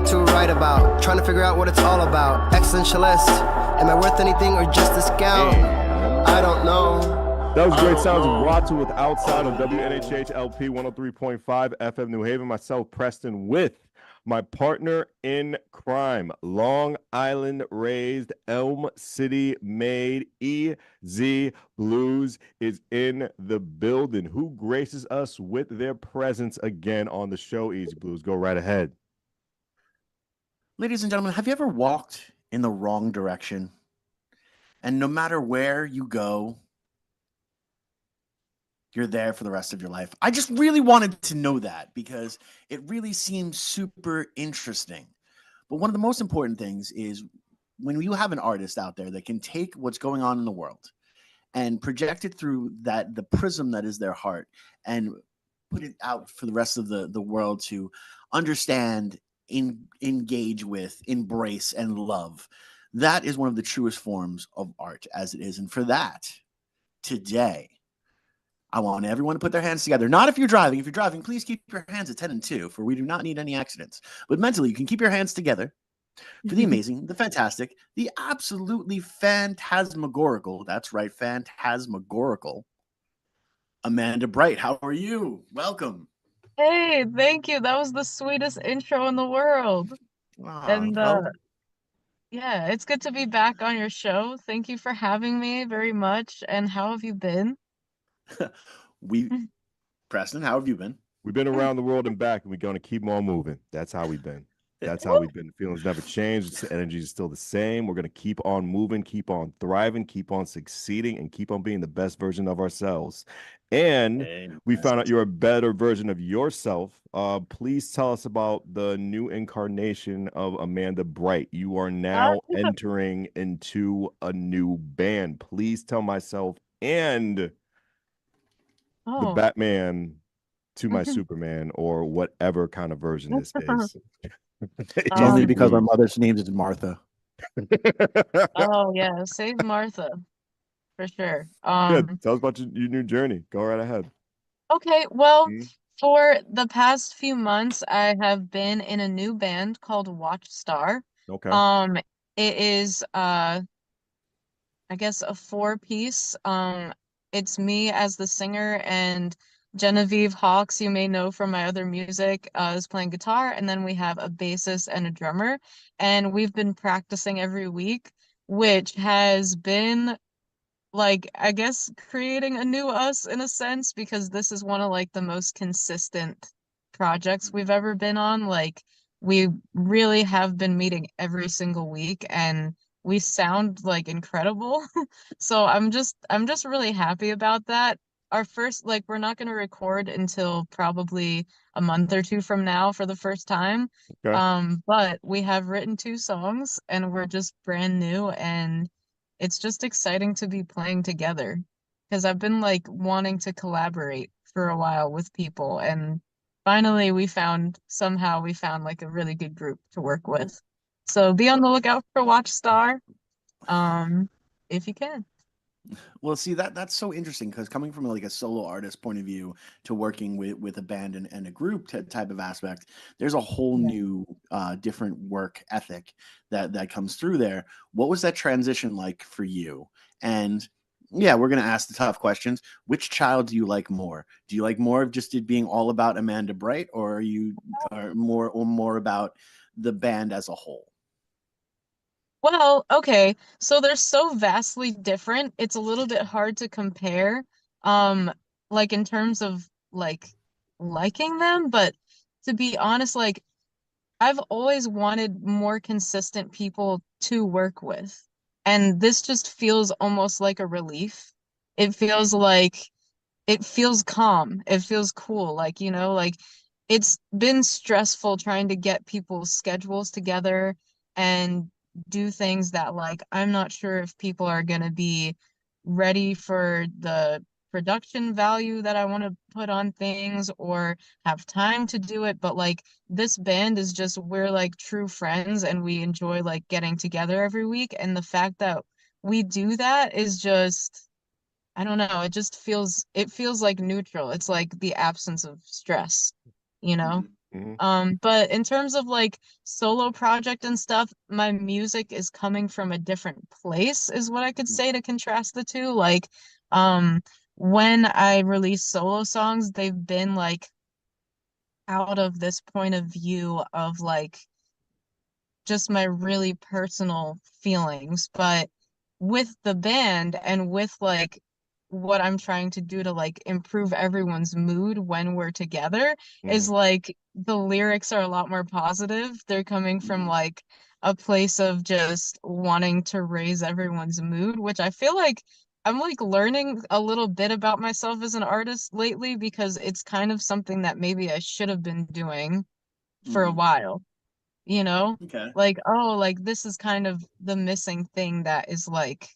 what to write about. Trying to figure out what it's all about. Existentialist. Am I worth anything or just this gown? I don't know. That was great sounds of Watu with Outside on WNHH LP 103.5 FM New Haven. Myself, Preston, with my partner in crime, Long Island raised, Elm City made, EZ BlueZ is in the building. Who graces us with their presence again on the show? EZ BlueZ, go right ahead. Ladies and gentlemen, have you ever walked in the wrong direction? And no matter where you go, you're there for the rest of your life. I just really wanted to know that because it really seems super interesting. But one of the most important things is when you have an artist out there that can take what's going on in the world and project it through the prism that is their heart and put it out for the rest of the world to understand, engage with, embrace, and love. That is one of the truest forms of art as it is. And for that, today, I want everyone to put their hands together. Not if you're driving. If you're driving, please keep your hands at 10 and 2, for we do not need any accidents. But mentally, you can keep your hands together for the amazing, the fantastic, the absolutely phantasmagorical, that's right, phantasmagorical, Amanda Brite. How are you? Welcome. Hey, thank you. That was the sweetest intro in the world. And yeah, it's good to be back on your show. Thank you for having me very much. And how have you been? Preston, how have you been? We've been around the world and back, and we're going to keep on moving. That's how we've been. That's how we've been. The feelings never changed. The energy is still the same. We're going to keep on moving, keep on thriving, keep on succeeding, and keep on being the best version of ourselves. And we found out you're a better version of yourself. Please tell us about the new incarnation of Amanda Brite. You are now entering into a new band. Please tell myself and the Batman to my Superman, or whatever kind of version this is. It's only because my mother's name is Martha. Oh yeah, save Martha for sure. Yeah, tell us about your new journey. Go right ahead. Okay, well, for the past few months, I have been in a new band called Watch Star. Okay. It is I guess a 4-piece. It's me as the singer, and Genevieve Hawks, you may know from my other music, is playing guitar, and then we have a bassist and a drummer, and we've been practicing every week, which has been like, I guess, creating a new us in a sense, because this is one of like the most consistent projects we've ever been on. Like, we really have been meeting every single week, and we sound like incredible. So I'm just really happy about that. Our first, like, we're not going to record until probably a month or two from now for the first time. Okay. But we have written 2 songs, and we're just brand new, and it's just exciting to be playing together because I've been like wanting to collaborate for a while with people, and finally somehow we found like a really good group to work with. So be on the lookout for Watch Star, if you can. Well, see, that's so interesting because coming from like a solo artist point of view to working with a band and a group type of aspect, there's a whole new different work ethic that comes through there. What was that transition like for you? And yeah, we're gonna ask the tough questions. Which child do you like more? Do you like more of just it being all about Amanda Brite, or are you more about the band as a whole? Well, okay. So they're so vastly different. It's a little bit hard to compare, um, like in terms of like liking them, but to be honest, like I've always wanted more consistent people to work with. And this just feels almost like a relief. It feels like it feels calm. It feels cool. Like, like it's been stressful trying to get people's schedules together and do things that like I'm not sure if people are gonna be ready for the production value that I want to put on things or have time to do it. But like this band is just, we're like true friends and we enjoy like getting together every week. And the fact that we do that is just, I don't know, it feels like neutral. It's like the absence of stress, you know? Mhm. But in terms of like solo project and stuff, my music is coming from a different place, is what I could say to contrast the two. Like, um, when I release solo songs, they've been like out of this point of view of like just my really personal feelings. But with the band and with like what I'm trying to do to like improve everyone's mood when we're together is Mhm. like the lyrics are a lot more positive. They're coming from like a place of just wanting to raise everyone's mood, which I feel like I'm like learning a little bit about myself as an artist lately because it's kind of something that maybe I should have been doing for a Mhm. while, you know? Okay. Like, oh, like this is kind of the missing thing that is like,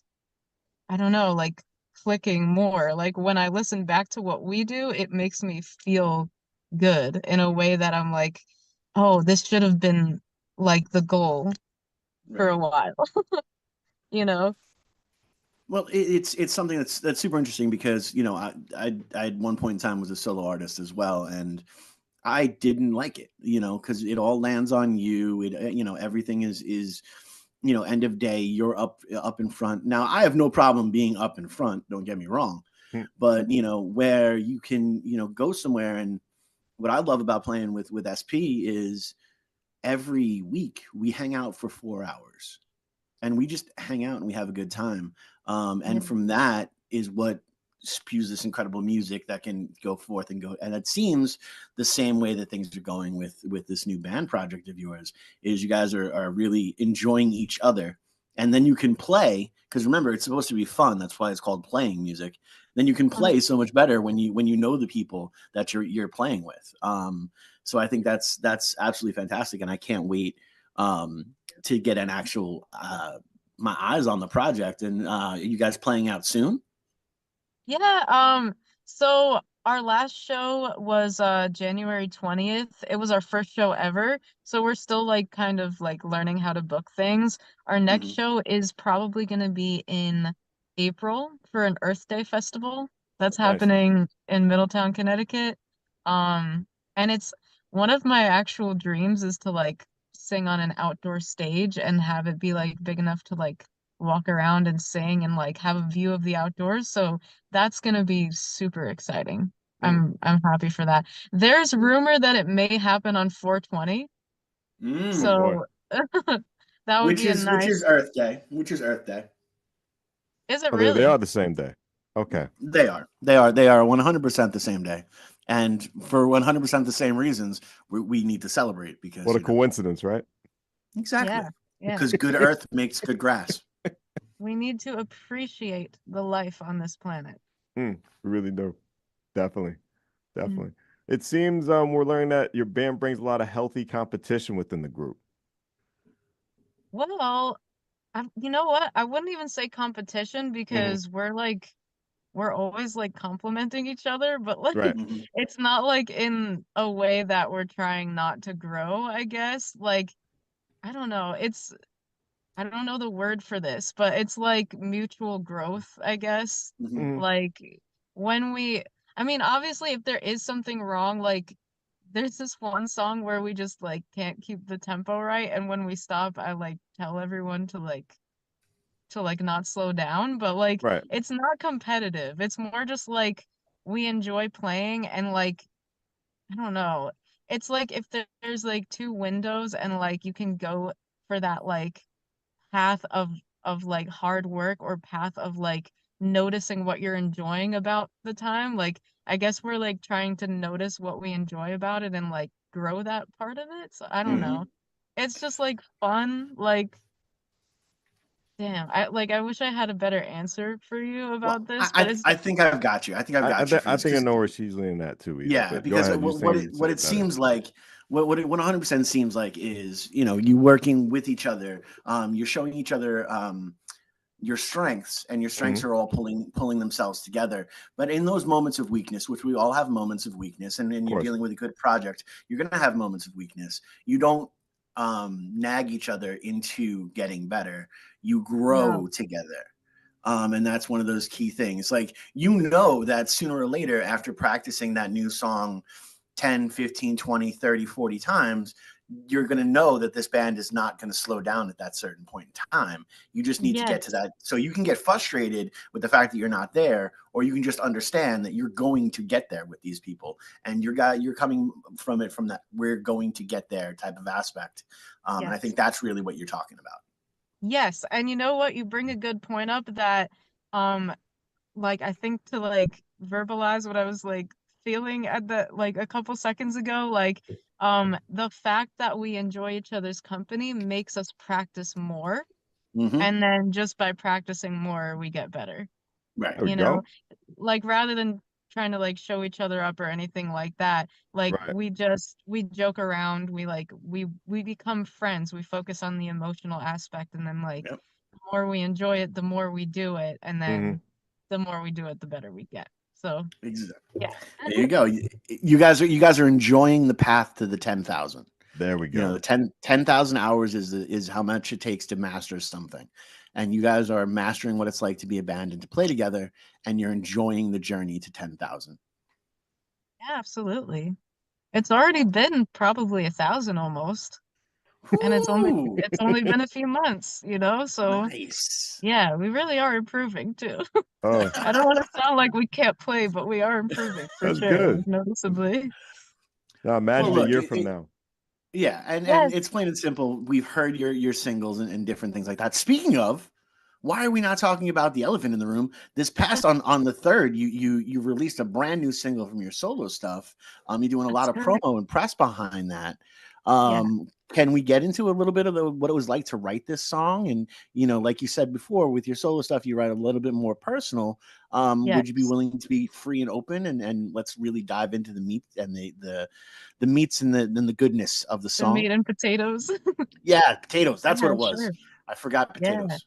I don't know, like clicking more. Like when I listen back to what we do, it makes me feel good in a way that I'm like, oh, this should have been like the goal for Right. a while, you know? Well, it's something that's super interesting because I at one point in time was a solo artist as well, and I didn't like it, because it all lands on you. Everything is end of day, you're up in front. Now, I have no problem being up in front. Don't get me wrong, Mhm. but where you can go somewhere. And what I love about playing with SP is every week we hang out for 4 hours and we just hang out and we have a good time. Yeah. And from that is what spews this incredible music that can go forth and go. And it seems the same way that things are going with this new band project of yours is you guys are really enjoying each other. And then you can play because remember it's supposed to be fun. That's why it's called playing music. Then you can play so much better when you know the people that you're playing with. So I think that's absolutely fantastic, and I can't wait to get an actual my eyes on the project. And you guys playing out soon? Yeah, so our last show was January 20th. It was our first show ever. So we're still like kind of like learning how to book things. Our next Hmm. show is probably going to be in April for an Earth Day festival that's Nice. happening in Middletown, Connecticut. Um, and it's one of my actual dreams is to like sing on an outdoor stage and have it be like big enough to like walk around and sing and like have a view of the outdoors. So that's gonna be super exciting. Mm. I'm happy for that. There's rumor that it may happen on 420, Oh boy. so that would be a Which is nice. Earth Day? Which is Earth Day? Is it Oh, they really? are the same day. Okay. They are 100% the same day, and for 100% the same reasons, we need to celebrate because What a coincidence, right? exactly, Yeah, yeah. because good Earth makes good grass. We need to appreciate the life on this planet. We really do. Definitely. Mm. Definitely. It seems we're learning that your band brings a lot of healthy competition within the group. Well, you know what? I wouldn't even say competition Hmm. because we're always like complimenting each other, but Right. like Hmm. it's not like in a way that we're trying not to grow, I guess. Like I don't know. I don't know the word for this, but it's like mutual growth, I guess. Hmm. Hmm. Like when I mean, obviously if there is something wrong, like there's this one song where we just like can't keep the tempo right, and when we stop, I like tell everyone to like not slow down, but like Right. it's not competitive. It's more just like we enjoy playing and like I don't know. It's like if there's like two windows and like you can go for that like path of like hard work or path of like noticing what you're enjoying about the time. Like I guess we're like trying to notice what we enjoy about it and like grow that part of it. So I don't know. Hmm. It's just like fun. Like damn, I wish I had a better answer for you Well, about this, but it's I think I've got you. I think I've got you for I this think I because know where she's leaning at too, Easy. yeah, But go because ahead. You're saying you what said it it better. seems like, what it 100% seems like is, you working with each other. You're showing each other your strengths, and your Hmm. strengths are all pulling themselves together. But in those moments of weakness, which we all have moments of weakness, and Of then you're course. dealing with a good project, you're going to have moments of weakness. You don't nag each other into getting better. You no. grow together. And that's one of those key things. Like, that sooner or later, after practicing that new song 10, 15, 20, 30, 40 times, you're going to know that this band is not going to slow down at that certain point in time. You just need to get to Yes. that. So you can get frustrated with the fact that you're not there, or you can just understand that you're going to get there with these people. And you're coming from it from that we're going to get there type of aspect. And I Yes. think that's really what you're talking about. Yes. And you know what? You bring a good point up that like I think to like verbalize what I was like feeling at the like a couple seconds ago, like the fact that we enjoy each other's company makes us practice more, Mm-hmm. and then just by practicing more we get better. Right. There we You know, go. like rather than trying to like show each other up or anything like that, like Right. we joke around, we become friends, we focus on the emotional aspect, and then like Yep. the more we enjoy it, the more we do it, and hmm then the more we do it, the better we get. So Exactly. yeah. There you go. You guys are enjoying the path to the 10,000. There we You know, go. the 10,000 hours is how much it takes to master something. And you guys are mastering what it's like to be a band and to play together, and you're enjoying the journey to 10,000. Yeah, absolutely. It's already been probably 1,000 almost, and Woo! it's only been a few months, you know? So Nice. yeah, we really are improving too. Oh, I don't want to sound like we can't play, but we are improving for that's sure, good. like noticeably. Now Well, imagine a look, year from now. yeah, and Yes. it's plain and simple. We've heard your singles and different things like that. Speaking of, why are we not talking about the elephant in the room? This past on the 3rd, you released a brand new single from your solo stuff. You're doing a lot That's of correct. promo and press behind that. Yeah. Can we get into a little bit of what it was like to write this song? And like you said before, with your solo stuff, you write a little bit more personal. Would you be Yes. willing to be free and open, and let's really dive into the meat and the meats and the goodness of the The song? meat and potatoes. Yeah, potatoes. That's what Yeah, it was. sure. I forgot Yeah. potatoes.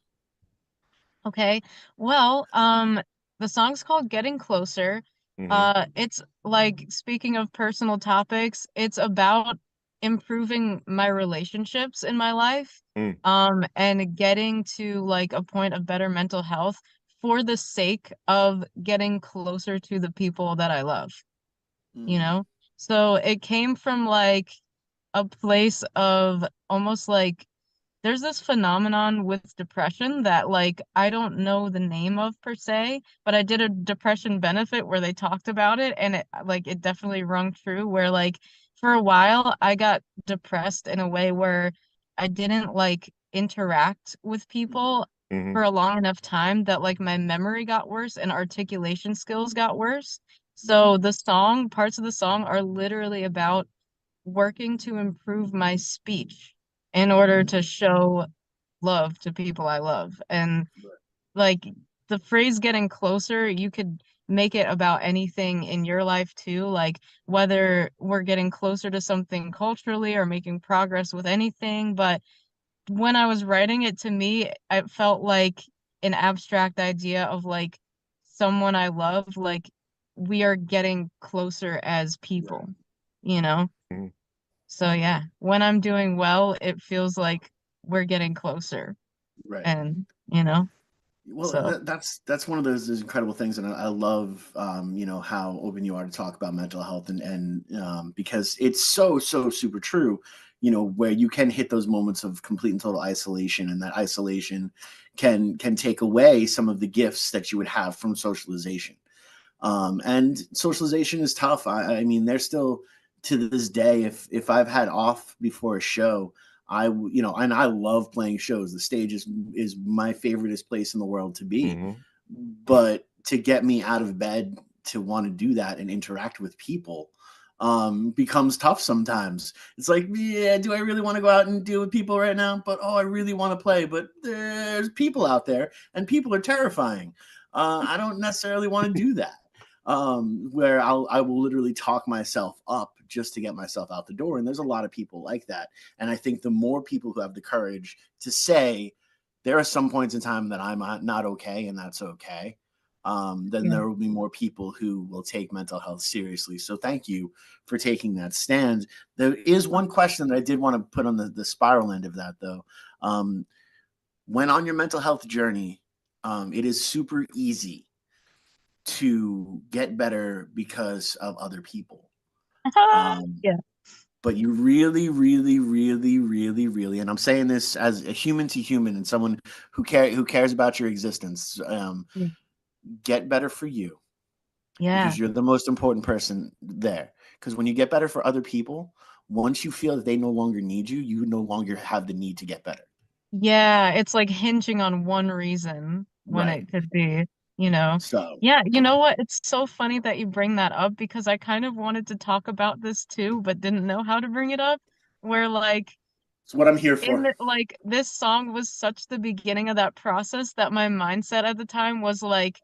Okay. Well, the song's called Getting Closer. hmm It's like speaking of personal topics, it's about improving my relationships in my life, Mm. and getting to like a point of better mental health for the sake of getting closer to the people that I love, you Mm, know? So it came from like a place of almost like there's this phenomenon with depression that like I don't know the name of per se, but I did a depression benefit where they talked about it, and it definitely rung true where like for a while I got depressed in a way where I didn't like interact with people hmm for a long enough time that like my memory got worse and articulation skills got worse. So the song, parts of the song are literally about working to improve my speech in order to show love to people I love. And like the phrase getting closer, you could make it about anything in your life too, like whether we're getting closer to something culturally or making progress with anything. But when I was writing it, to me, it felt like an abstract idea of like someone I love, like we are getting closer as people, you know? hmm So yeah, when I'm doing well, it feels like we're getting closer, right. and you know, Well, so that's one of those incredible things, and I love how open you are to talk about mental health, and because it's so super true. Where you can hit those moments of complete and total isolation, and that isolation can take away some of the gifts that you would have from socialization. And socialization is tough. I mean, there's still to this day, if I've had off before a show, and I love playing shows. The stage is my favoriteest place in the world to be. hmm But to get me out of bed to want to do that and interact with people becomes tough sometimes. It's like, yeah, do I really want to go out and deal with people right now? But oh, I really want to play. But there's people out there, and people are terrifying. I don't necessarily want to do that. Where I will literally talk myself up just to get myself out the door. And there's a lot of people like that. And I think the more people who have the courage to say, there are some points in time that I'm not okay, and that's okay, then yeah. there will be more people who will take mental health seriously. So thank you for taking that stand. There is one question that I did want to put on the spiral end of that, though. When on your mental health journey, it is super easy to get better because of other people. Um, Yeah. but you really, really, really, really, really, and I'm saying this as a human to human and someone who cares about your existence. Yeah. Get better for you Yeah. because you're the most important person there. Because when you get better for other people, once you feel that they no longer need you, you no longer have the need to get better. Yeah, it's like hinging on one reason when Right. it could be, you know. So, Yeah, you know what? It's so funny that you bring that up because I kind of wanted to talk about this too, but didn't know how to bring it up. Where like it's what I'm here in for. the, like this song was such the beginning of that process that my mindset at the time was like,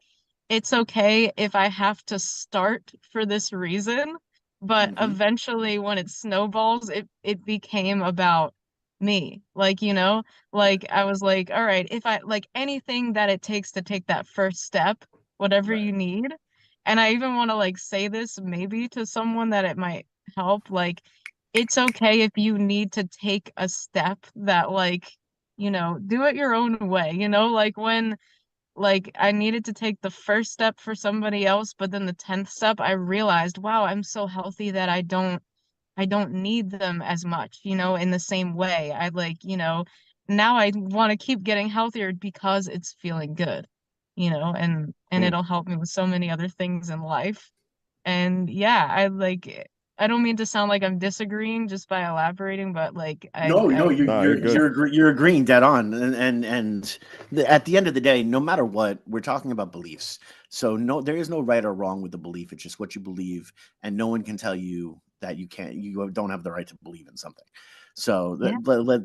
it's okay if I have to start for this reason, but Hmm. eventually when it snowballs, it became about me. Like, you know, like I was like, all right, if I like anything that it takes to take that first step, whatever Right. you need. And I even want to like say this maybe to someone that it might help, like it's okay if you need to take a step that like, you know, do it your own way, you know, like when like I needed to take the first step for somebody else, but then the 10th step, I realized, wow, I'm so healthy that I don't need them as much, you know, in the same way. I like, you know, now I want to keep getting healthier because it's feeling good, you know, and Mm. it'll help me with so many other things in life. And yeah, I like I don't mean to sound like I'm disagreeing just by elaborating, but like No, no, I Nah, you're good. you're agreeing dead on, at the end of the day, no matter what, we're talking about beliefs. So no, there is no right or wrong with the belief. It's just what you believe, and no one can tell you that you don't have the right to believe in something. So yeah.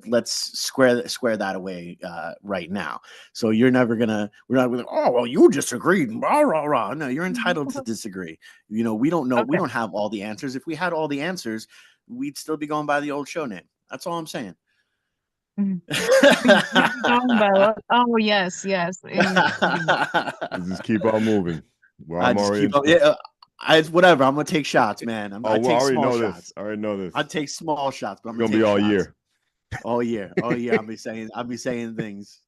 let's square that away right now. So we're not gonna, oh well, you disagreed, rah rah rah. No, you're entitled to disagree. You know, we don't know, we Okay. don't have all the answers. If we had all the answers, we'd still be going by the old show name. That's all I'm saying. Mhm. We'd be going by what? Oh yes, yes. Indeed. Let's just keep on moving. Well, I I'm just already keep into up. the. Yeah, it's whatever. I'm gonna take shots, man. Oh, I well, I take already small know this. shots. I already know I this. take small shots, but I'm It's gonna gonna be take all shots year. all year. All year. I'll be saying things,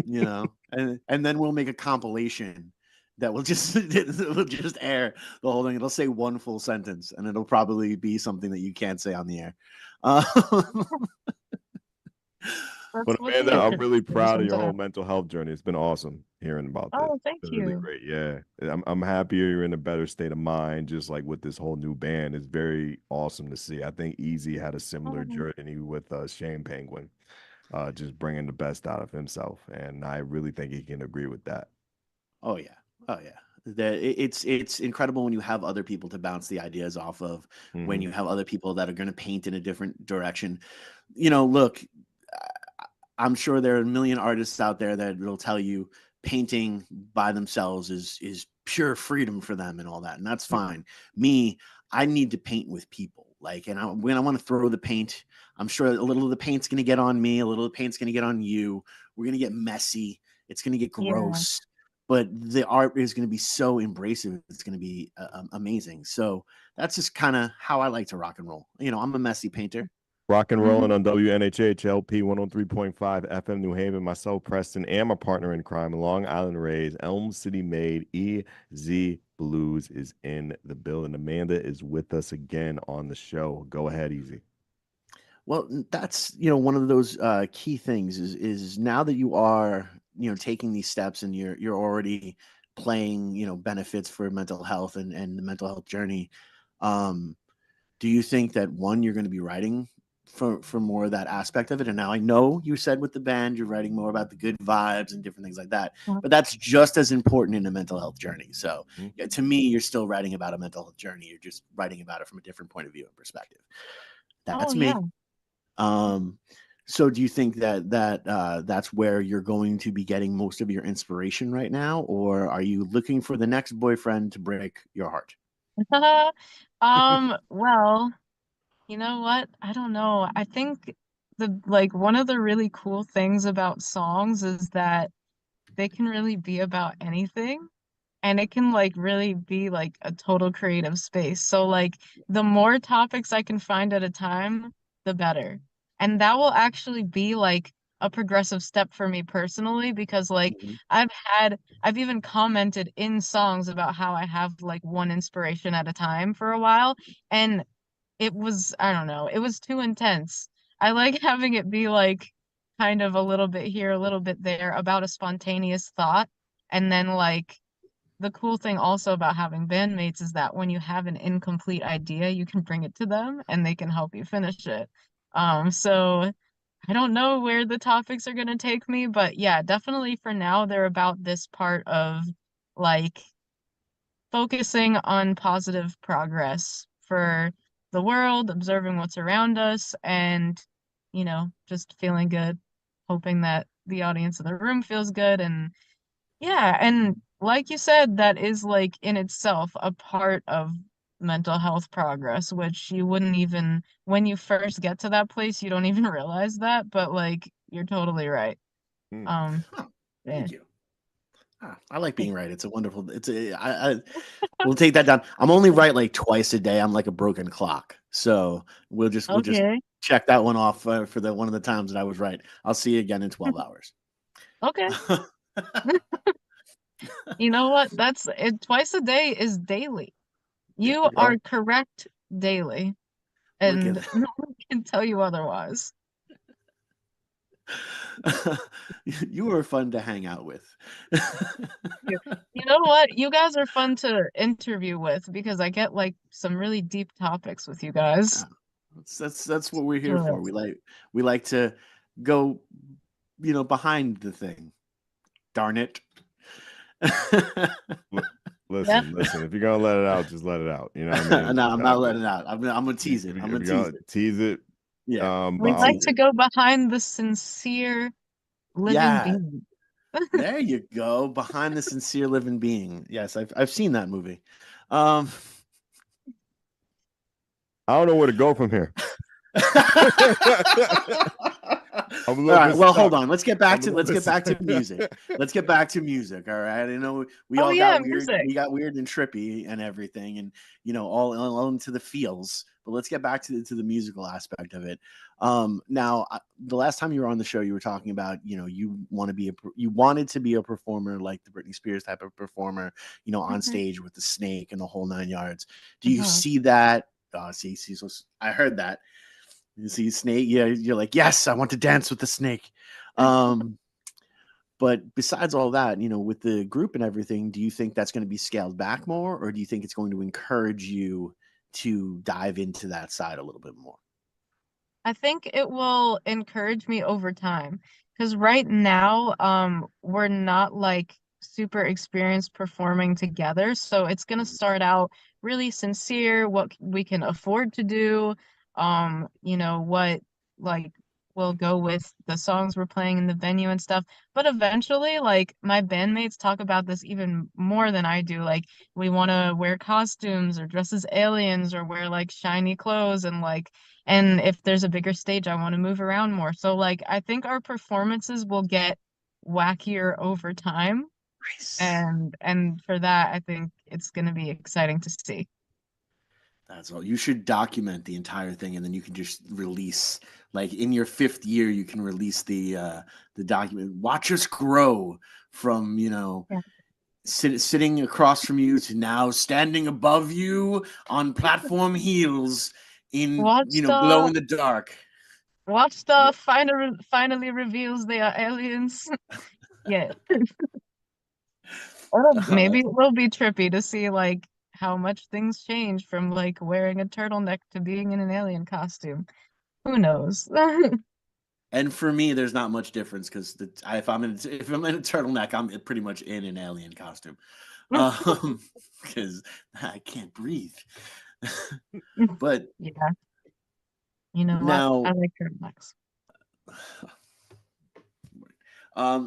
and then we'll make a compilation that will just it will just air the whole thing. It'll say one full sentence, and it'll probably be something that you can't say on the air. Uh, That's But what the Amanda, I'm really is proud of your whole sometimes. mental health journey. It's been awesome hearing about this. Oh, It's thank been really you. great. Yeah. I'm happy you're in a better state of mind, just like with this whole new band. It's very awesome to see. I think Easy had a similar Oh, journey with Shane Penguin, just bringing the best out of himself. And I really think he can agree with that. Oh yeah. Oh yeah. It's incredible when you have other people to bounce the ideas off of, when Hmm. you have other people that are going to paint in a different direction. You know, look, I'm sure there are a million artists out there that will tell you painting by themselves is pure freedom for them and all that, and that's fine. Me, I need to paint with people. Like, and when I want to throw the paint, I'm sure a little of the paint's going to get on me, a little of the paint's going to get on you. We're going to get messy. It's going to get yeah. gross, but the art is going to be so embracive. It's going to be amazing. So that's just kind of how I like to rock and roll. You know, I'm a messy painter. Rock and rolling Hmm. on WNHH LP 103.5 FM New Haven. Myself, Preston, and my partner in crime, Long Island Rays, Elm City made EZ Blues is in the building. Amanda is with us again on the show. Go ahead, Easy. Well, that's, one of those key things is now that you are, taking these steps and you're already playing, benefits for mental health and the mental health journey. Um, do you think that, one, you're going to be writing for more of that aspect of it? And now I know you said with the band you're writing more about the good vibes and different things like that, but that's just as important in a mental health journey. So Mhm. yeah, to me, you're still writing about a mental health journey. You're just writing about it from a different point of view and perspective. Oh That's yeah. me. Um, so do you think that that's where you're going to be getting most of your inspiration right now, or are you looking for the next boyfriend to break your heart? Well, you know what? I don't know. I think the like one of the really cool things about songs is that they can really be about anything. And it can like really be like a total creative space. So like the more topics I can find at a time, the better. And that will actually be like a progressive step for me personally because like Mhm. I've even commented in songs about how I have like one inspiration at a time for a while, and it was, I don't know, it was too intense. I like having it be like kind of a little bit here, a little bit there about a spontaneous thought. And then like the cool thing also about having bandmates is that when you have an incomplete idea, you can bring it to them and they can help you finish it. So I don't know where the topics are going to take me, but yeah, definitely for now, they're about this part of like focusing on positive progress for the world, observing what's around us, and, just feeling good, hoping that the audience in the room feels good. And yeah, and like you said, that is like in itself a part of mental health progress, which you wouldn't even, when you first get to that place, you don't even realize that, but like you're totally right. Hmm. Um, Huh, yeah. thank you. I like being right. It's a wonderful. We'll take that down. I'm only right like twice a day. I'm like a broken clock. So we'll just Okay. check that one off for the one of the times that I was right. I'll see you again in 12 hours. Okay. You know what? That's it. Twice a day is daily. There You we are go. correct daily, Look at and no one can tell you otherwise. that. You were fun to hang out with. You, you know what? You guys are fun to interview with because I get like some really deep topics with you guys. Yeah, that's what we're here Enjoy for. it. We like to go, behind the thing. Darn it. Li- Yep. listen. If you're gonna let it out, just let it out. You know what I No, mean? I'm not letting it out. I'm gonna tease it. I'm If gonna you're tease gonna it. tease it, Yeah, I'm but gonna We like tease to it. go behind the sincere living Yeah, being. there you go. Behind the sincere living being. Yes, I've seen that movie. Um, I don't know where to go from here. I'm a All little right. bit Well, hold stuck. on. Let's get back I'm a to little let's bit get back to stuck. music. Let's get back to music. All right. I know we Oh all yeah, got weird. music. We got weird and trippy and everything, and all into the feels. But let's get back to the musical aspect of it. Now, the last time you were on the show, you were talking about you wanted to be a performer like the Britney Spears type of performer, on Mhm. stage with the snake and the whole 9 yards. Do you Uh-huh. see that? See, so I heard that. You see snake, yeah, you're like, yes, I want to dance with the snake. Um, but besides all that, with the group and everything, do you think that's going to be scaled back more, or do you think it's going to encourage you to dive into that side a little bit more? I think it will encourage me over time because right now, we're not like super experienced performing together. So it's gonna start out really sincere, what we can afford to do, what like will go with the songs we're playing in the venue and stuff. But eventually, like my bandmates talk about this even more than I do. Like we want to wear costumes or dress as aliens or wear like shiny clothes and if there's a bigger stage, I want to move around more. So like I think our performances will get wackier over time. Nice. And for that, I think it's gonna be exciting to see. That's all. You should document the entire thing, and then you can just release. Like in your fifth year, you can release the document. Watch us grow from Yeah. sitting across from you to now standing above you on platform heels in Watch glow the in the dark. watch the finally reveals they are aliens. Yeah. Or maybe That's it will be trippy to see like how much things change from like wearing a turtleneck to being in an alien costume. Who knows? And for me, there's not much difference because if I'm in a turtleneck, I'm pretty much in an alien costume, because I can't breathe. But Yeah, you know what? I now, like turtlenecks.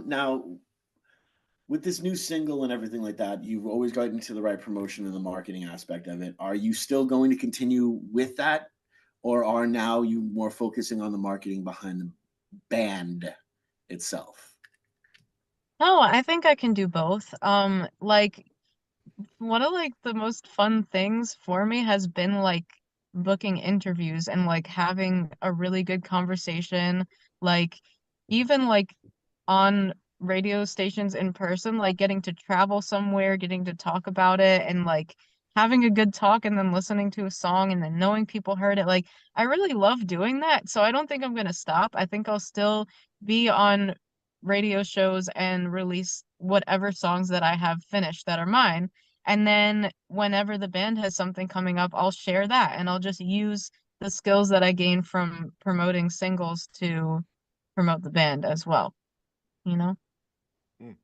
now with this new single and everything like that, you've always gotten into the right promotion and the marketing aspect of it. Are you still going to continue with that, or are now you more focusing on the marketing behind the band itself? No, I think I can do both. Like one of like the most fun things for me has been like booking interviews and like having a really good conversation. Like even like on radio stations in person, like getting to travel somewhere, getting to talk about it and like having a good talk and then listening to a song and then knowing people heard it. Like I really love doing that. So I don't think I'm gonna stop. I think I'll still be on radio shows and release whatever songs that I have finished that are mine. And then whenever the band has something coming up, I'll share that and I'll just use the skills that I gained from promoting singles to promote the band as well, you know? Mm.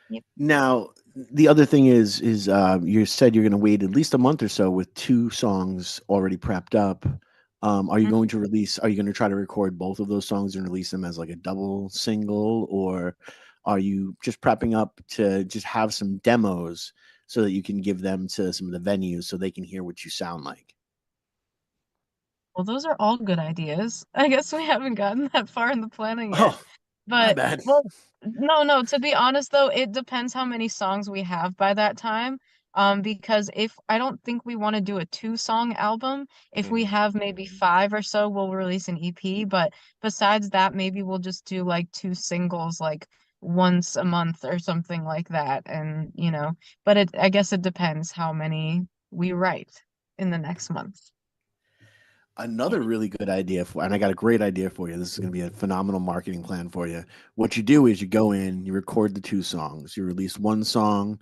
Yep. Now, the other thing is you said you're going to wait at least a month or so with 2 songs already prepped up. Are you Mhm. going to release? Are you going to try to record both of those songs and release them as like a double single, or are you just prepping up to just have some demos so that you can give them to some of the venues so they can hear what you sound like? Well, those are all good ideas. I guess we haven't gotten that far in the planning yet. Oh, my But, bad. well, no, to be honest though, it depends how many songs we have by that time. Because if I don't think we want to do a 2-song album, if we Mhm. have maybe 5 or so, we'll release an EP. But besides that, maybe we'll just do like 2 singles like once a month or something like that. And, but I guess it depends how many we write in the next month. Another really good idea and I got a great idea for you. This is going to be a phenomenal marketing plan for you. What you do is you go in, you record the 2 songs, you release 1 song,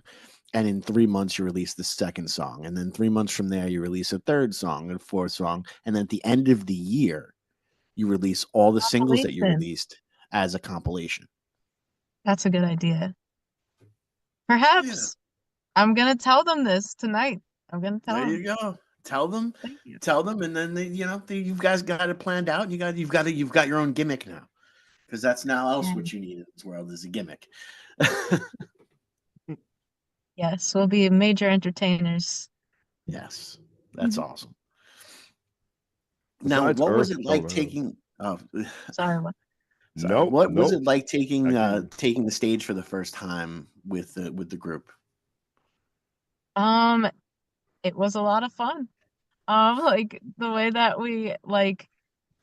and in 3 months you release the second song, and then 3 months from there you release a third song and a fourth song, and then at the end of the year you release all the singles that you Compilation. released as a compilation. That's a good idea. Yeah, Perhaps I'm gonna tell them this tonight. I'm gonna tell there them. you go. Tell them, Thank you. and then you guys got it planned out. You've got your own gimmick now, because that's now else Yeah. what you need in this world is a gimmick. Yes, we'll be major entertainers. Yes, that's Mhm. awesome. Now, Besides what was Earth, it oh, like no, taking? Oh, Sorry, what? sorry. nope, What was nope. it like I can. taking the stage for the first time with the group? Um, it was a lot of fun. Like the way that we like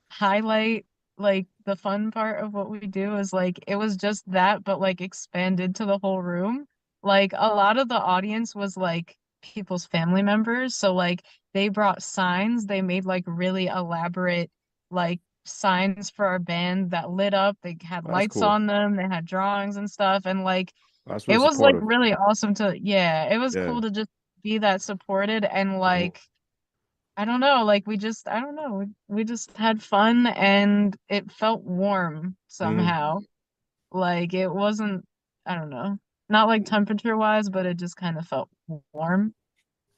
highlight like the fun part of what we do is like it was just that, but like expanded to the whole room. Like a lot of the audience was like people's family members, so like they brought signs. They made like really elaborate like signs for our band that lit up. They had That's lights cool. on them. They had drawings and stuff, and like That's it real was like supportive. really awesome to yeah, it was Yeah. cool to just be that supported and Mhm. like I don't know, like I don't know, we just had fun and it felt warm Mhm. somehow. Like it wasn't, I don't know, not like temperature wise, but it just kind of felt warm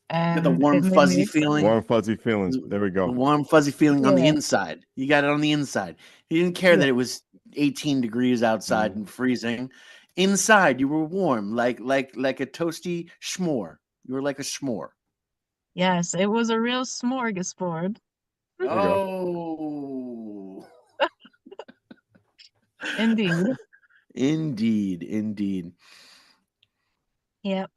You got the and warm, it made me fuzzy excited. feeling. Warm, fuzzy feelings. The There we go. warm, fuzzy feeling on the Yeah, inside. You got it on the inside. You didn't care yeah, that it was 18 degrees outside Mhm. and freezing. Inside, you were warm, like a toasty schmore. You were like a schmore. yes, it was a real smorgasbord. There you go. Oh, Indeed. indeed, indeed. Yep.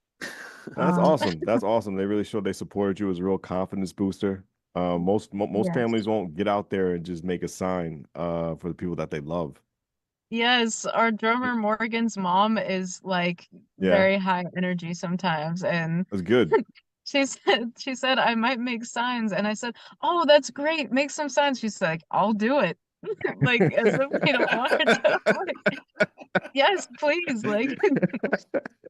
That's Um, awesome. That's awesome. They really showed they supported you as a real confidence booster. Most yes. families won't get out there and just make a sign for the people that they love. Yes, our drummer Morgan's mom is like Yeah, very high energy sometimes, and that's good. she said I might make signs, and I said, "Oh, that's great. Make some signs." She's like, "I'll do it." Like as if we don't want her to. I'm like, yes, please. Like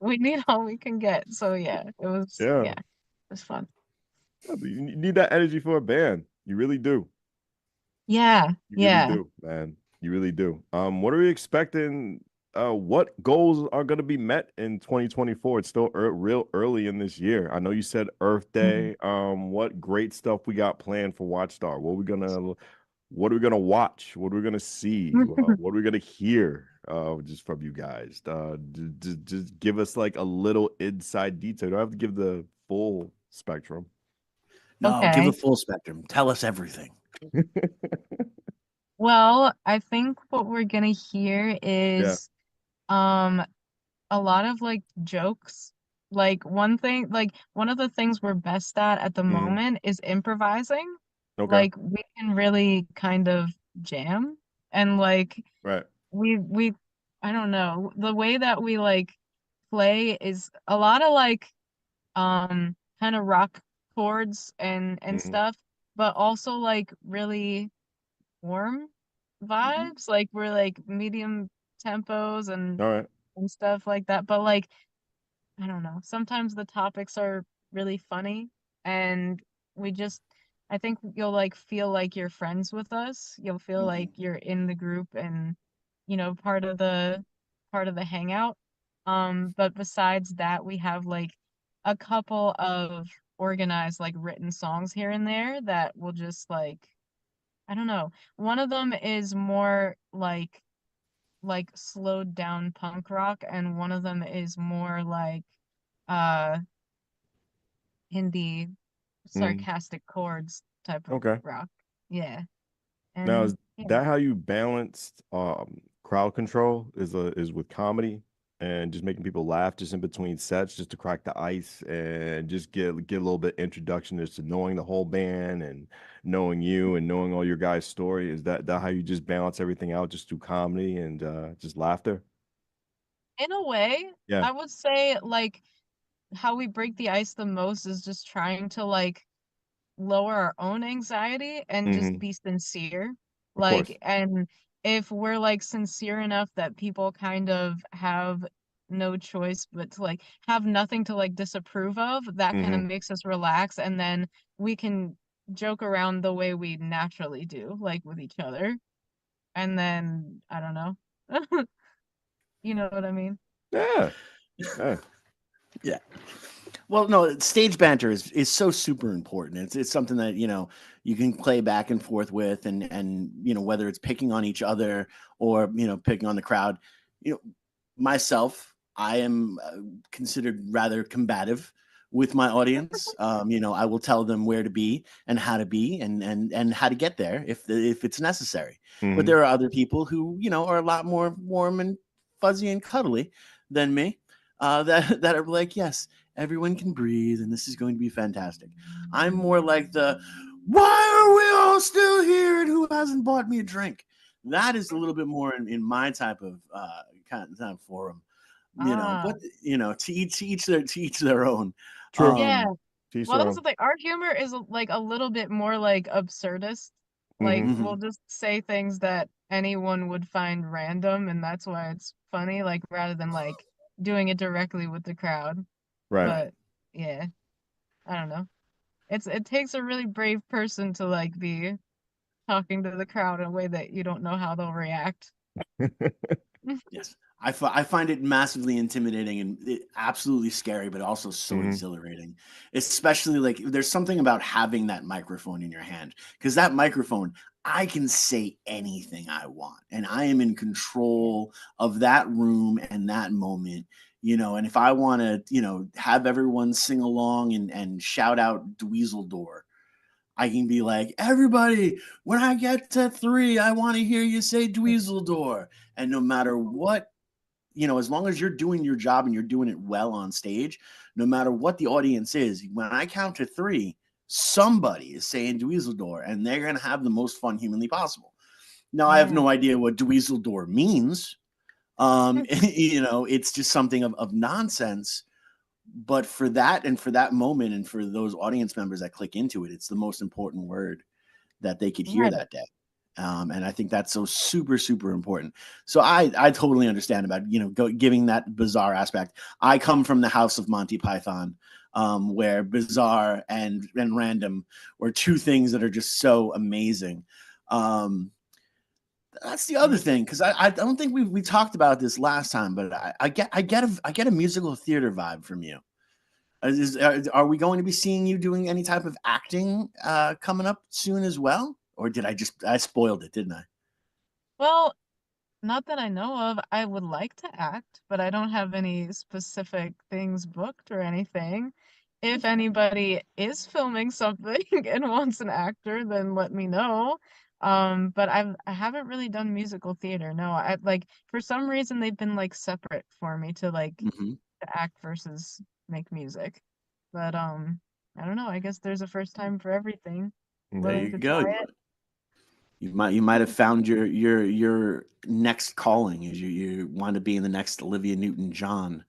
we need all we can get. So yeah, Yeah, it was fun. you need that energy for a band. You really do. Yeah, You really yeah. do, man. You really do. What are we expecting? What goals are going to be met in 2024? It's still real early in this year. I know you said Earth Mhm. Day. What great stuff we got planned for Watchstar? What are we gonna watch? What are we gonna see? What are we gonna hear? Just from you guys. Just give us like a little inside detail. You don't have to give the full spectrum. No, give the Okay. full spectrum. Tell us everything. Well, I think what we're gonna hear Yeah. is um a lot of like jokes. Like one of the things we're best at the Mhm. moment is improvising. Okay. Like we can really kind of jam. And like Right. we I don't know, the way that we like play is a lot of like kind of rock chords and Hmm. stuff, but also like really warm Mhm. vibes. Like we're like medium tempos All right. and stuff like that. But like I don't know. Sometimes the topics are really funny and we just I think you'll like feel like you're friends with us. You'll feel like Mhm. you're in the group and part of the hangout. But besides that, we have like a couple of organized like written songs here and there that will just like I don't know. One of them is more like slowed down punk rock and one of them is more like uh Hindi Mm. sarcastic chords type of Okay. rock. Yeah. Now, And is yeah. that how you balanced crowd control? Is with comedy and just making people laugh just in between sets, just to crack the ice and just get a little bit introduction as to knowing the whole band and knowing you and knowing all your guys' story. Is that how you just balance everything out just through comedy and just laughter? In a way, Yeah. I would say like how we break the ice the most is just trying to like lower our own anxiety and just Hmm. be sincere. Of course. Like, and if we're like sincere enough that people kind of have no choice but to like have nothing to like disapprove of, that kind of Hmm. makes us relax and then we can joke around the way we naturally do, like with each other. And then I don't know. You know what I mean? Yeah. Yeah. Yeah. Well, no, stage banter is so super important. It's something that you can play back and forth with, and whether it's picking on each other or picking on the crowd. You know, myself, I am considered rather combative with my audience. I will tell them where to be and how to be and how to get there if it's necessary. But Hmm. there are other people who are a lot more warm and fuzzy and cuddly than me. That are like, yes, everyone can breathe, and this is going to be fantastic. I'm more like the, why are we all still here and who hasn't bought me a drink? That is a little bit more in my type of kind of forum, Ah, but to each their own. True. yeah. Um, Teach Well, their that's own. the thing. Our humor is like a little bit more like absurdist. Like Hmm. we'll mhm. just say things that anyone would find random, and that's why it's funny. Like rather than like doing it directly with the crowd. Right. Right. But yeah, I don't know. It takes a really brave person to like be talking to the crowd in a way that you don't know how they'll react. Yes. I find it massively intimidating and absolutely scary, but also so Hmm. exhilarating. Especially like there's something about having that microphone in your hand because that microphone, I can say anything I want and I am in control of that room and that moment. And if I want to, have everyone sing along and shout out Dweezil, I can be like, everybody, when I get to 3, I want to hear you say Dweezil. And no matter what, as long as you're doing your job and you're doing it well on stage, no matter what the audience is, when I count to 3, somebody is saying Dweezil, and they're going to have the most fun humanly possible. Now, I have Yeah. no idea what Dweezil means. It's just something of nonsense, but for that and for that moment and for those audience members that click into it, it's the most important word that they could hear Right. that day. And I think that's so super, super important. So I totally understand about, giving that bizarre aspect. I come from the house of Monty Python, where bizarre and random were two things that are just so amazing. Um, that's the other Yeah. thing, because I don't think we talked about this last time, but I get a musical theater vibe from you. Are we going to be seeing you doing any type of acting coming up soon as well? Or did I spoiled it, didn't I? Well, not that I know of. I would like to act, but I don't have any specific things booked or anything. If Okay. anybody is filming something and wants an actor, then let me know. But I haven't really done musical theater. No, I like for some reason they've been like separate for me to like Hmm. to act versus make music. But I don't know. I guess there's a first time for everything. There Willing you to go. try it. You might have found your next calling is you want to be in the next Olivia Newton-John,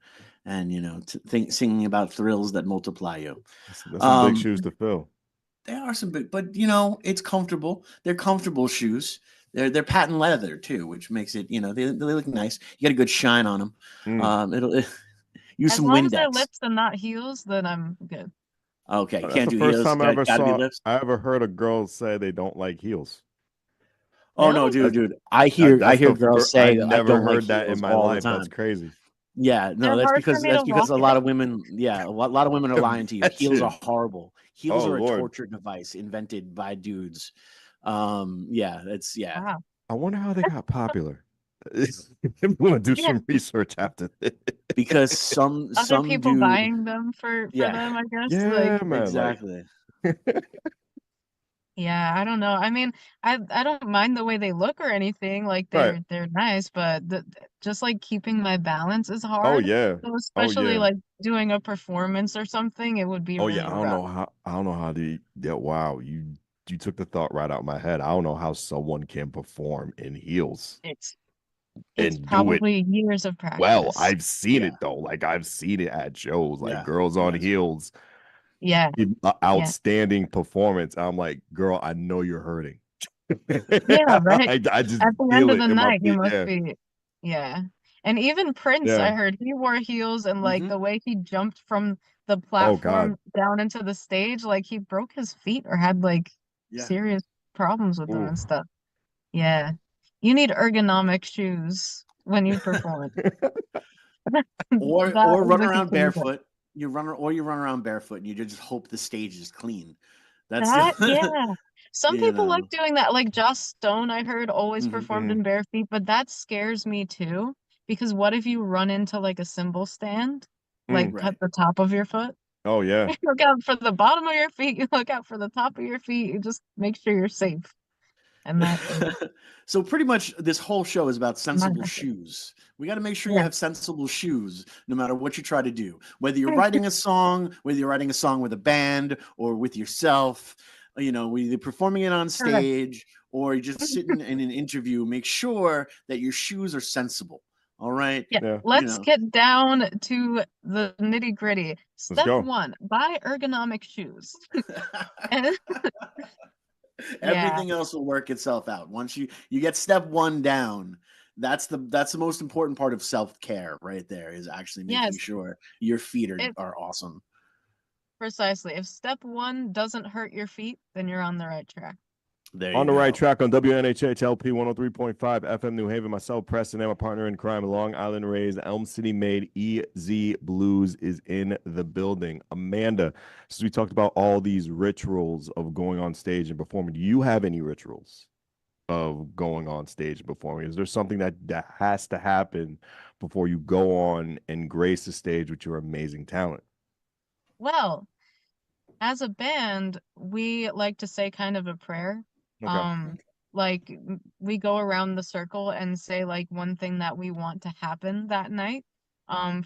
and singing about thrills that multiply you. That's some big Um, shoes to fill. There are some big, but it's comfortable. They're comfortable shoes. They're patent leather too, which makes it they look nice. You got a good shine on them. Mm. It'll use As some long as they're Windex. lips and not heels, then I'm good. Okay, That's can't the do first heels. time I ever Gotta be saw. lips. I ever heard a girl say they don't like heels. Oh no, Really? dude. I hear That's girls I say I never don't like heard that in heels my all the life. That's time. crazy. Yeah, no, They're hard for me that's to because walk a in. lot of women, a lot of women are lying to you. Heels are Imagine. horrible. Heels Oh are a Lord. torture device invented by dudes. Yeah. Wow. I wonder how they got popular. I'm gonna do Yeah. some research after this. Because Other some people dude, buying them for yeah, them, I guess. Yeah, Like, man. Like, exactly. yeah, I don't know. I mean, I don't mind the way they look or anything. Like right. they're nice, but just like keeping my balance is Oh hard. yeah. So Oh especially yeah. like doing a performance or something, it would be Oh yeah. really I don't rough. know how. I don't know how the. Yeah. Wow. You took the thought right out of my head. I don't know how someone can perform in heels It's and do it probably years of well. practice. I've seen Yeah, it though. Like I've seen it at shows. Like yeah, girls on yes. heels, Yeah, yeah, outstanding performance. I'm like, girl, I know you're hurting. yeah, right. I just At the end feel of it the in my night, you feet. must Yeah. be, yeah. And even Prince, Yeah. I heard he wore heels and like Hmm. the way he jumped from the Oh God. platform down into the stage, like he broke his feet or had like Yeah. serious problems with them Ooh. and stuff. Yeah. You need ergonomic shoes when you perform. That Or is run the around key. barefoot. You run around barefoot, and you just hope the stage is clean. That's That, the, yeah. Some you people like know. doing that. Like Joss Stone, I heard, always Hmm. performed in bare feet, but that scares me too. Because what if you run into like a cymbal stand, like Mm. cut Right. the top of your foot? Oh yeah. You look out for the bottom of your feet, you look out for the top of your feet, you just make sure you're safe. And that is So pretty much this whole show is about my sensible method. shoes. We got to make sure you Yeah. have sensible shoes no matter what you try to do. Whether you're writing a song, whether you're writing a song with a band or with yourself, whether you're performing it on Correct. stage or you're just sitting in an interview, make sure that your shoes are sensible. All right? Yeah. Yeah. You Let's know. get down to the nitty-gritty. Let's Step go. one, buy ergonomic shoes. And yeah. Everything else will work itself out. Once you get step one down, that's the most important part of self-care right there, is actually making Yes. sure your feet It are awesome. Precisely. If step one doesn't hurt your feet, then you're on the right track. There On you the right go. track on WNHHLP 103.5 FM New Haven. Myself, Preston, and my partner in crime, Long Island raised, Elm City made, EZ BlueZ is in the building. Amanda, since we talked about all these rituals of going on stage and performing, do you have any rituals of going on stage and performing? Is there something that has to happen before you go on and grace the stage with your amazing talent? Well, as a band, we like to say kind of a prayer. Okay. Um, like we go around the circle and say like one thing that we want to happen that night.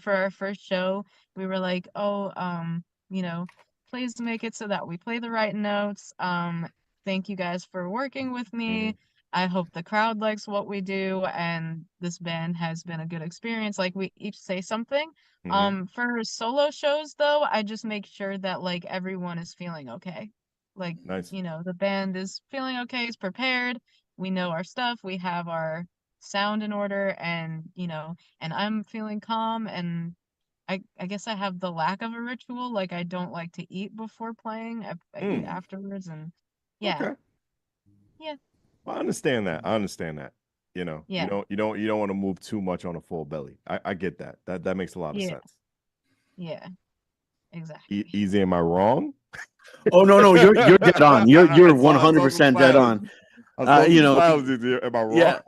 For our first show, we were like, oh, please make it so that we play the right notes. Thank you guys for working with Mm-hmm. me. I hope the crowd likes what we do, and this band has been a good experience. Like we each say something. Mm-hmm. For solo shows though, I just make sure that like everyone is feeling okay. Like, Nice. the band is feeling okay, is prepared. We know our stuff, we have our sound in order, and I'm feeling calm, and I guess I have the lack of a ritual. Like I don't like to eat before playing. I eat Mm. afterwards, and yeah. Okay. Yeah. I understand that. I understand that. Yeah. You don't want to move too much on a full belly. I get that. That makes a lot of Yeah. sense. Yeah. Exactly. Easy, am I wrong? Oh no, you're dead on. You're I saw some 100% dead smiles. on. I saw some You know, smiles. Am I wrong? yeah.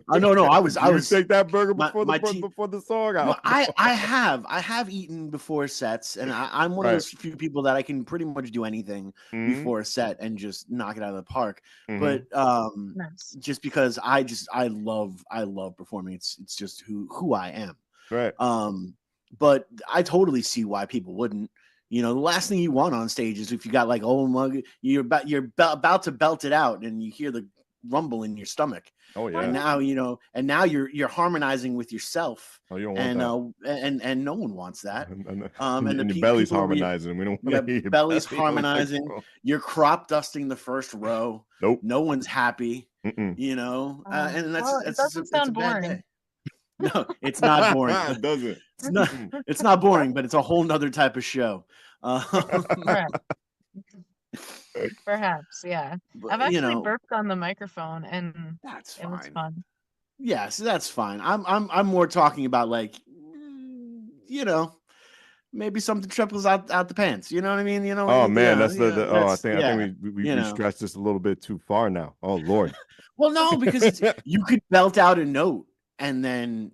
No, I was Did you take that burger my before my the team. before the song? No, I have eaten before sets, and I'm one of Right. those few people that I can pretty much do anything Mhm. before a set and just knock it out of the park. Mhm. But Nice. just because I love performing. It's just who I am. Right. But I totally see why people wouldn't. The last thing you want on stage is if you got like, oh mug, you're about to belt it out, and you hear the rumble in your stomach. Oh yeah. And now you're harmonizing with yourself. Oh, you don't want and no one wants that. that. And your the belly's people harmonizing. We don't want your to hear your belly's belly on the harmonizing. microphone. You're crop dusting the first row. Nope. No one's happy. Mm-mm. And Well, it doesn't it's a sound bad boring. day. No, it's not boring. It doesn't. It's not boring, but it's a whole nother type of show. Correct. Perhaps, yeah. But, I've actually burped on the microphone, and that's it was fine. fun. Yeah, so that's fine. I'm more talking about like, maybe something triples out the pants. You know what I mean? Oh man, I think we stretched this a little bit too far now. Oh Lord. Well, no, because you could belt out a note and then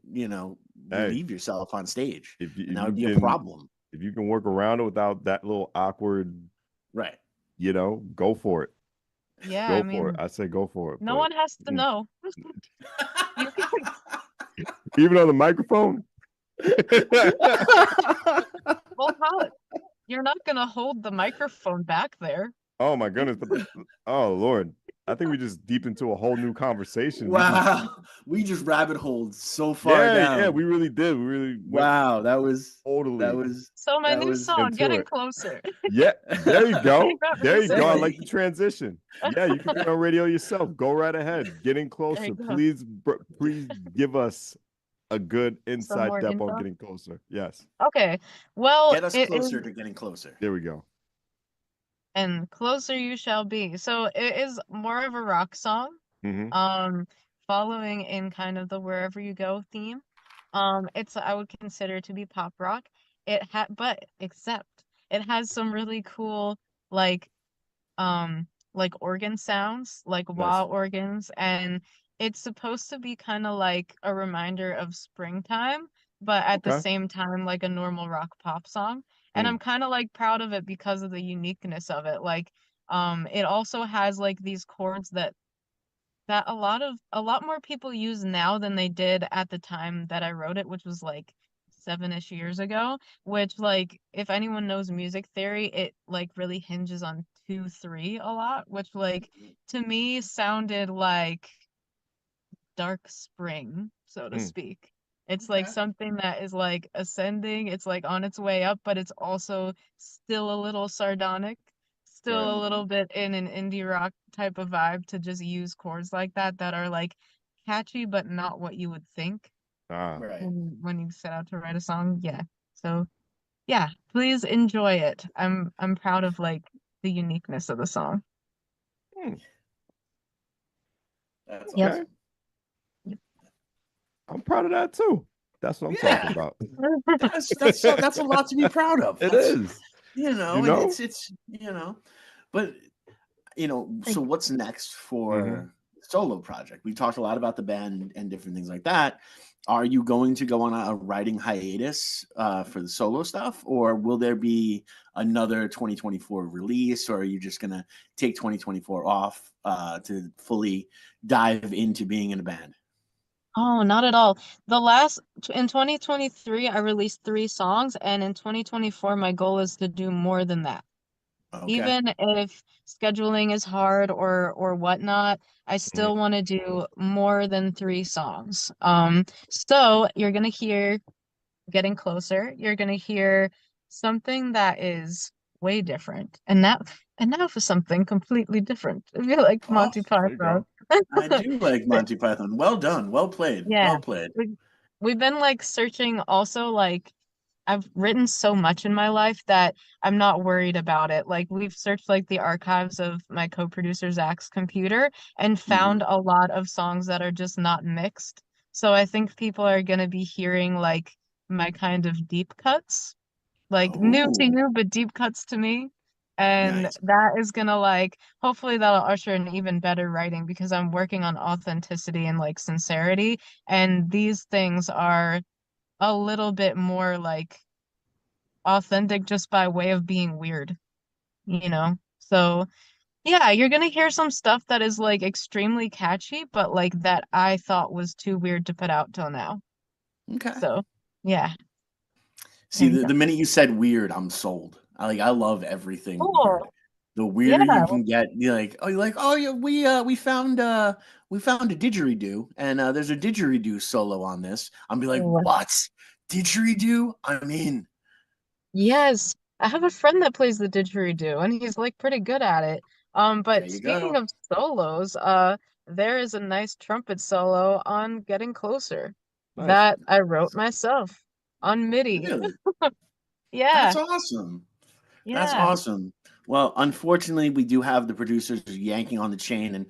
relieve yourself on stage. If that would be a problem. If you can work around it without that little awkward, right? Go for it. Yeah, go for it. I say go for it. No one has to know. Even on the microphone. Well, how? You're not gonna hold the microphone back there. Oh my goodness! Oh Lord, I think we just deep into a whole new conversation. Wow, we just rabbit holed so far down. Yeah, we really did. We really wow. That was totally. That was so my new song, Getting Closer. Yeah, there you go. There you go. I like the transition. Yeah, you can be on radio yourself. Go right ahead. Getting Closer. Please give us a good inside step on Getting Closer. Yes. Okay. Well, get us closer to Getting Closer. There we go. And closer you shall be. So it is more of a rock song. Mm-hmm. Following in kind of the Wherever You Go theme. I would consider to be pop rock. Except it has some really cool like organ sounds, like wah organs, and it's supposed to be kind of like a reminder of springtime, but at the same time like a normal rock pop song. And I'm kind of like proud of it because of the uniqueness of it. Like it also has like these chords that a lot more people use now than they did at the time that I wrote it, which was like 7-ish years ago, which like if anyone knows music theory, it like really hinges on 2-3 a lot, which like to me sounded like dark spring, so to speak. It's like something that is like ascending, it's like on its way up, but it's also still a little sardonic, still a little bit in an indie rock type of vibe to just use chords like that are like catchy but not what you would think when you set out to write a song. Yeah. So yeah, please enjoy it. I'm proud of like the uniqueness of the song. That's awesome. I'm proud of that too. That's what I'm talking about. That's a lot to be proud of. It is. It's but so what's next for solo project? We talked a lot about the band and different things like that. Are you going to go on a writing hiatus for the solo stuff, or will there be another 2024 release, or are you just gonna take 2024 off to fully dive into being in a band? Oh, not at all. In 2023, I released 3 songs, and in 2024, my goal is to do more than that. Okay. Even if scheduling is hard or whatnot, I still want to do more than 3 songs. So you're gonna hear Getting Closer. You're gonna hear something that is way different, and now for something completely different. I feel like Monty Python. I do like Monty Python. Well done. Well played. Yeah. Well played. We've been like searching also like I've written so much in my life that I'm not worried about it. Like we've searched like the archives of my co-producer Zach's computer and found a lot of songs that are just not mixed. So I think people are going to be hearing like my kind of deep cuts, like new to you, but deep cuts to me. And that is gonna like hopefully that'll usher in even better writing because I'm working on authenticity and like sincerity, and these things are a little bit more like authentic just by way of being weird, So yeah, you're gonna hear some stuff that is like extremely catchy, but like that I thought was too weird to put out till now. Okay. So yeah. See, the minute you said weird, I'm sold. I love everything weird. The weirder you can get, you're like, oh yeah, we found a didgeridoo, and there's a didgeridoo solo on this. I'm be like, what? Didgeridoo? I'm in. Yes, I have a friend that plays the didgeridoo, and he's like pretty good at it. There But you speaking go. of solos, there is a nice trumpet solo on Getting Closer Nice. that I wrote myself on MIDI. Really? Yeah, That's awesome. That's yeah. awesome. Well, unfortunately, we do have the producers yanking on the chain and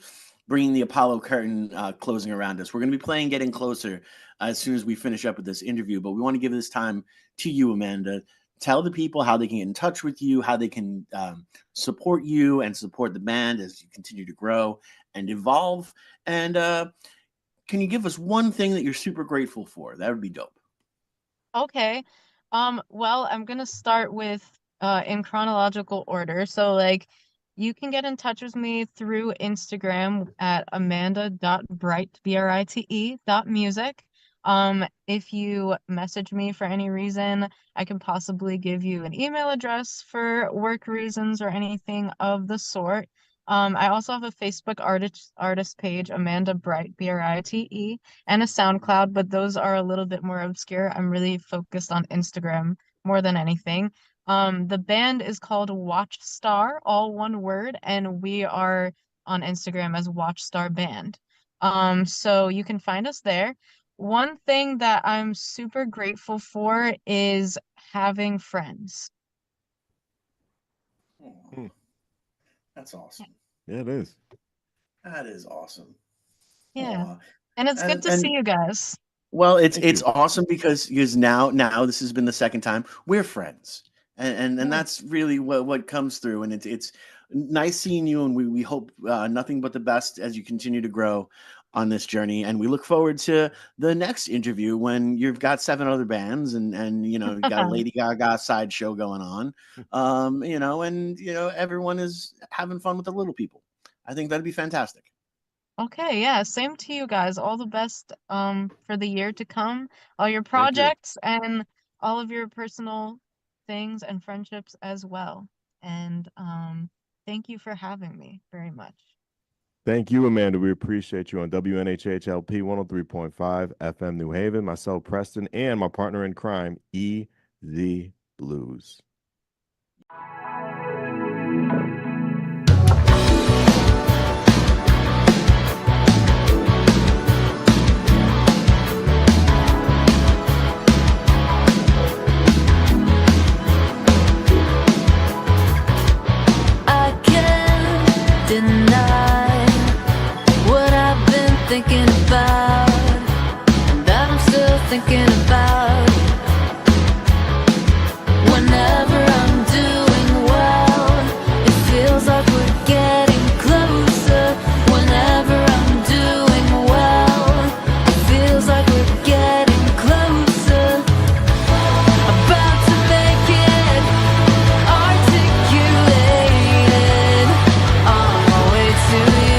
bringing the Apollo curtain closing around us. We're going to be playing Getting Closer as soon as we finish up with this interview, but we want to give this time to you, Amanda. Tell the people how they can get in touch with you, how they can support you and support the band as you continue to grow and evolve. And can you give us one thing that you're super grateful for? That would be dope. Okay. Well, I'm gonna start with in chronological order. So like you can get in touch with me through Instagram at amanda.brite, Brite.music. If you message me for any reason, I can possibly give you an email address for work reasons or anything of the sort. I also have a Facebook artist page, Amanda Brite, Brite, and a SoundCloud, but those are a little bit more obscure. I'm really focused on Instagram more than anything. The band is called Watchstar, all one word, and we are on Instagram as Watchstar Band. So you can find us there. One thing that I'm super grateful for is having friends. Oh, that's awesome. Yeah, it is. That is awesome. Yeah. Aw. And it's good to see you guys. Well, Thank it's you. awesome because now this has been the second time we're friends, and Yeah. that's really what comes through, and it's nice seeing you, and we hope nothing but the best as you continue to grow on this journey, and we look forward to the next interview when you've got 7 other bands and you got a Lady Gaga sideshow going on, and everyone is having fun with the little people. I think that'd be fantastic. Okay, yeah, same to you guys. All the best for the year to come, all your Thank you. projects and all of your personal things and friendships as well. And thank you for having me very much. Thank you, Amanda. We appreciate you on WNHHLP 103.5 FM New Haven. Myself, Preston, and my partner in crime, E.Z. BlueZ. I can't deny what I've been thinking about, and that I'm still thinking about. Whenever I'm doing well, it feels like we're getting closer. Whenever I'm doing well, it feels like we're getting closer. About to make it articulated on my way to you.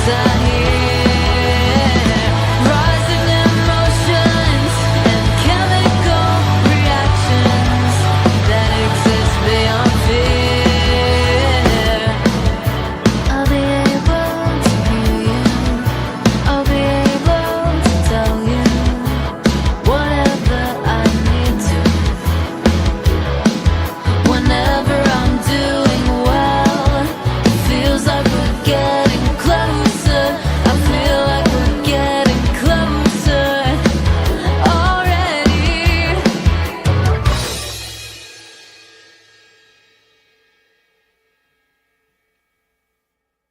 inside.